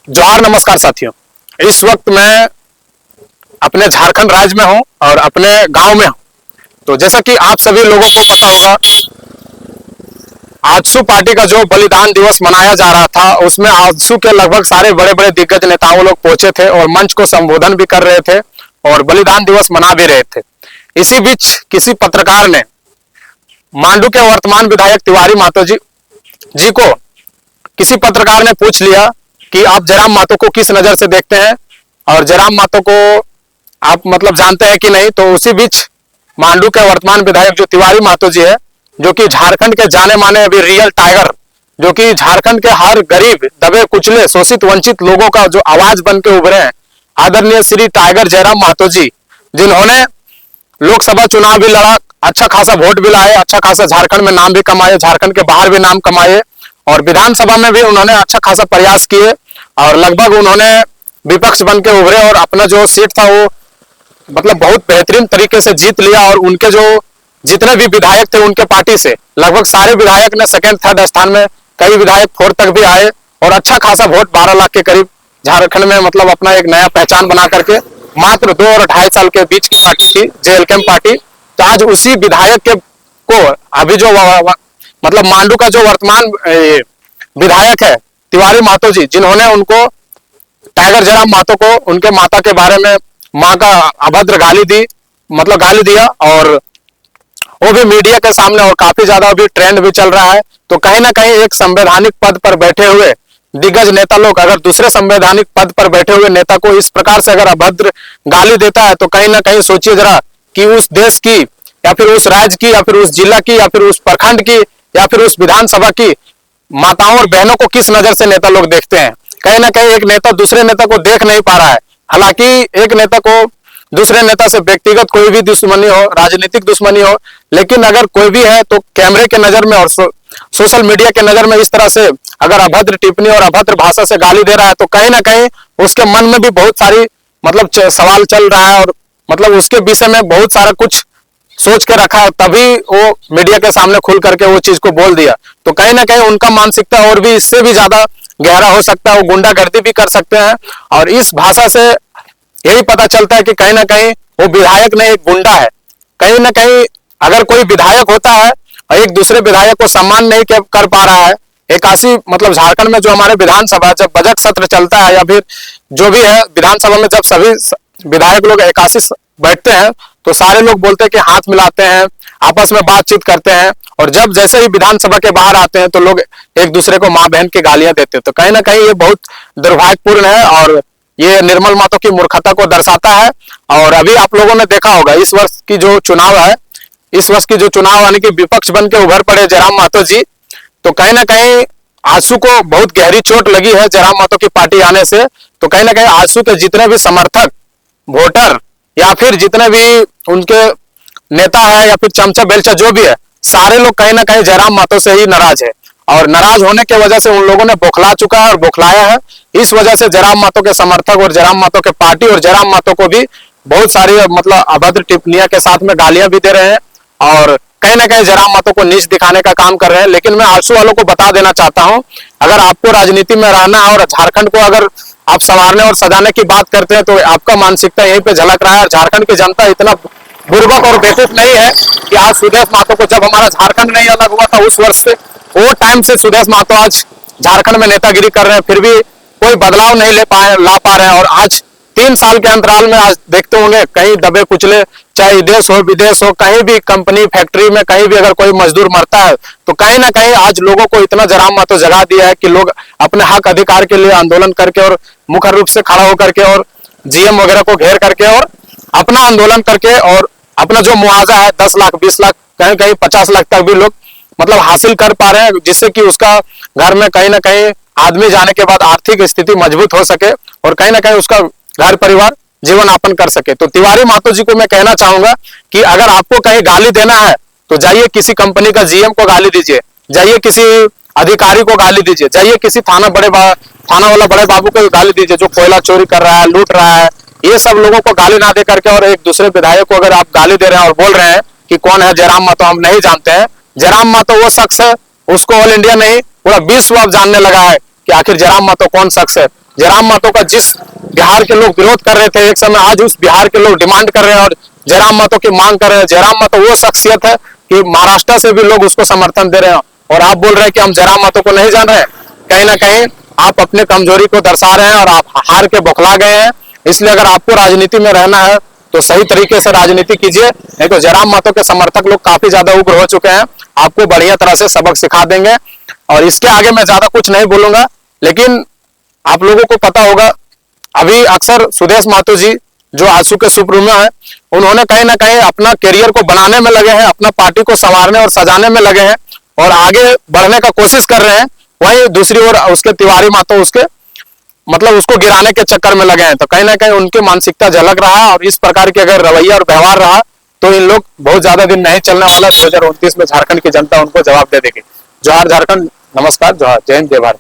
जोहार नमस्कार साथियों। इस वक्त मैं अपने झारखंड राज्य में हूं और अपने गांव में हूं। तो जैसा कि आप सभी लोगों को पता होगा, आजसू पार्टी का जो बलिदान दिवस मनाया जा रहा था, उसमें आजसू के लगभग सारे बड़े बड़े दिग्गज नेताओं लोग पहुंचे थे और मंच को संबोधन भी कर रहे थे और बलिदान दिवस मना भी रहे थे। इसी बीच किसी पत्रकार ने मांडू के वर्तमान विधायक तिवारी महतो जी को किसी पत्रकार ने पूछ लिया कि आप जयराम महतो को किस नजर से देखते हैं और जयराम महतो को आप मतलब जानते हैं कि नहीं। तो उसी बीच मांडू के वर्तमान विधायक जो तिवारी महतो जी है, जो कि झारखंड के जाने माने अभी रियल टाइगर, जो कि झारखंड के हर गरीब दबे कुचले शोषित वंचित लोगों का जो आवाज बन के उभरे हैं, आदरणीय श्री टाइगर जयराम महतो जी, जिन्होंने लोकसभा चुनाव भी लड़ा, अच्छा खासा वोट भी लाए, अच्छा खासा झारखंड में नाम भी कमाए, झारखंड के बाहर भी नाम कमाए और विधानसभा में भी उन्होंने अच्छा खासा प्रयास किए और लगभग उन्होंने विपक्ष बन के उभरे और अपना जो सीट था वो मतलब बहुत बेहतरीन तरीके से जीत लिया। और उनके जो जितने भी विधायक थे उनके पार्टी से लगभग सारे विधायक ने सेकंड थर्ड स्थान में, कई विधायक फोर्थ तक भी आए और अच्छा खासा वोट 12 लाख के करीब झारखंड में मतलब अपना एक नया पहचान बना करके, मात्र 2 और 2.5 साल के बीच की पार्टी थी जेएलकेएम पार्टी। तो आज उसी विधायक के को अभी जो मतलब मांडू का जो वर्तमान विधायक है तिवारी महतो जी, जिन्होंने उनको टाइगर जयराम महतो को उनके माता के बारे में माँ का अभद्र गाली दी, मतलब गाली दिया और वो भी मीडिया के सामने और काफी ज्यादा अभी ट्रेंड भी चल रहा है। तो कहीं ना कहीं एक संवैधानिक पद पर बैठे हुए दिग्गज नेता लोग अगर दूसरे संवैधानिक पद पर बैठे हुए नेता को इस प्रकार से अगर अभद्र गाली देता है, तो कहीं ना कहीं सोचिए जरा कि उस देश की या फिर उस राज्य की या फिर उस जिला की या फिर उस प्रखंड की या फिर उस विधानसभा की माताओं और बहनों को किस नजर से नेता लोग देखते हैं। कहीं ना कहीं एक नेता दूसरे नेता को देख नहीं पा रहा है। हालांकि एक नेता को दूसरे नेता से व्यक्तिगत कोई भी दुश्मनी हो, राजनीतिक दुश्मनी हो, लेकिन अगर कोई भी है तो कैमरे के नजर में और सोशल मीडिया के नजर में इस तरह से अगर अभद्र टिप्पणी और अभद्र भाषा से गाली दे रहा है, तो कहीं ना कहीं उसके मन में भी बहुत सारी मतलब सवाल चल रहा है और मतलब उसके विषय में बहुत सारा कुछ सोच के रखा है, तभी वो मीडिया के सामने खुल करके वो चीज को बोल दिया। तो कहीं ना कहीं उनका मानसिकता और भी इससे भी ज्यादा गहरा हो सकता है, वो गुंडागर्दी भी कर सकते हैं। और इस भाषा से यही पता चलता है कि कहीं ना कहीं वो विधायक नहीं एक गुंडा है। कहीं ना कहीं अगर कोई विधायक होता है और एक दूसरे विधायक को सम्मान नहीं कर पा रहा है, एकासी मतलब झारखंड में जो हमारे विधानसभा जब बजट सत्र चलता है या फिर जो भी है विधानसभा में, जब सभी विधायक लोग एकासी बैठते हैं तो सारे लोग बोलते हैं कि हाथ मिलाते हैं, आपस में बातचीत करते हैं और जब जैसे ही विधानसभा के बाहर आते हैं तो लोग एक दूसरे को मां बहन की गालियां देते हैं। तो कहीं ना कहीं ये बहुत दुर्भाग्यपूर्ण है और ये निर्मल महतो की मूर्खता को दर्शाता है। और अभी आप लोगों ने देखा होगा इस वर्ष की जो चुनाव है, इस वर्ष की जो चुनाव यानी कि विपक्ष बन के उभर पड़े जयराम महतो जी, तो कहीं ना कहीं आजसू को बहुत गहरी चोट लगी है जयराम महतो की पार्टी आने से। तो कहीं ना कहीं आजसू के जितने भी समर्थक, वोटर या फिर जितने भी उनके नेता है या फिर चमचा बेलचा जो भी है, सारे लोग कहीं ना कहीं जयराम महतो से ही नाराज है और नाराज होने की वजह से उन लोगों ने बौखला चुका है और बौखलाया है। इस वजह से जयराम महतो के समर्थक और जयराम महतो के पार्टी और जयराम महतो को भी बहुत सारी मतलब अभद्र टिप्पणियां के साथ में गालियां भी दे रहे हैं और कहीं ना कहीं जयराम महतो को नीच दिखाने का काम कर रहे हैं। लेकिन मैं आजसू वालों को बता देना चाहता हूं, अगर आपको राजनीति में रहना है और झारखंड को अगर आप संवारने और सजाने की बात करते हैं तो आपका मानसिकता यहीं पे झलक रहा है। और झारखंड की जनता इतना बुर्बक और बेवकूफ नहीं है कि आज सुदेश महतो को, जब हमारा झारखंड नहीं अलग हुआ था उस वर्ष से वो टाइम से सुदेश महतो आज झारखंड में नेतागिरी कर रहे हैं, फिर भी कोई बदलाव नहीं ला पा रहे हैं। और आज 3 साल के अंतराल में आज देखते होंगे कहीं दबे कुचले, चाहे देश हो विदेश हो, कहीं भी कंपनी फैक्ट्री में कहीं भी अगर कोई मजदूर मरता है तो कहीं ना कहीं आज लोगों को इतना जयराम महतो जगा दिया है कि लोग अपने हक अधिकार के लिए आंदोलन करके और मुखर रूप से खड़ा होकर के और जीएम वगैरह को घेर करके और अपना आंदोलन करके और अपना जो मुआवजा है 10 लाख 20 लाख कहीं कहीं 50 लाख तक भी लोग मतलब हासिल कर पा रहे हैं, जिससे कि उसका घर में कहीं ना कहीं आदमी जाने के बाद आर्थिक स्थिति मजबूत हो सके और कहीं ना कहीं उसका घर परिवार जीवन यापन कर सके। तो तिवारी महतो जी को मैं कहना चाहूंगा कि अगर आपको कहीं गाली देना है तो जाइए किसी कंपनी का जीएम को गाली दीजिए, जाइए किसी अधिकारी को गाली दीजिए, जाइए किसी थाना वाला बड़े बाबू को गाली दीजिए जो कोयला चोरी कर रहा है, लूट रहा है। ये सब लोगों को गाली ना दे करके और एक दूसरे विधायक को अगर आप गाली दे रहे हैं और बोल रहे हैं कि कौन है जयराम महतो, हम नहीं जानते हैं। जयराम महतो वो शख्स है, उसको ऑल इंडिया नहीं पूरा विश्व अब जानने लगा है कि आखिर जयराम महतो कौन शख्स है। जयराम महतो का जिस बिहार के लोग विरोध कर रहे थे एक समय, आज उस बिहार के लोग डिमांड कर रहे हैं और जयराम महतो की मांग कर रहे हैं। जयराम महतो वो शख्सियत है कि महाराष्ट्र से भी लोग उसको समर्थन दे रहे हैं, और आप बोल रहे हैं कि हम जयराम महतो को नहीं जान रहे। कहीं ना कहीं आप अपने कमजोरी को दर्शा रहे हैं और आप हार के बौखला गए हैं। इसलिए अगर आपको राजनीति में रहना है तो सही तरीके से राजनीति कीजिए, नहीं तो जयराम महतो के समर्थक लोग काफी ज्यादा उग्र हो चुके हैं, आपको बढ़िया तरह से सबक सिखा देंगे। और इसके आगे मैं ज्यादा कुछ नहीं बोलूंगा, लेकिन आप लोगों को पता होगा अभी अक्सर सुदेश महतो जी जो आजसू के सुप्रीमो है, उन्होंने कहीं ना कहीं अपना करियर को बनाने में लगे हैं, अपना पार्टी को संवारने और सजाने में लगे हैं और आगे बढ़ने का कोशिश कर रहे हैं। वहीं दूसरी ओर उसके तिवारी महतो उसके मतलब उसको गिराने के चक्कर में लगे हैं। तो कहीं ना कहीं उनकी मानसिकता झलक रहा, और इस प्रकार के अगर रवैया और व्यवहार रहा तो इन लोग बहुत ज्यादा दिन नहीं चलने वाला। 2029 में झारखंड की जनता उनको जवाब दे देगी। जोहार झारखंड, नमस्कार, जोहार, जय हिंद, जय भारत।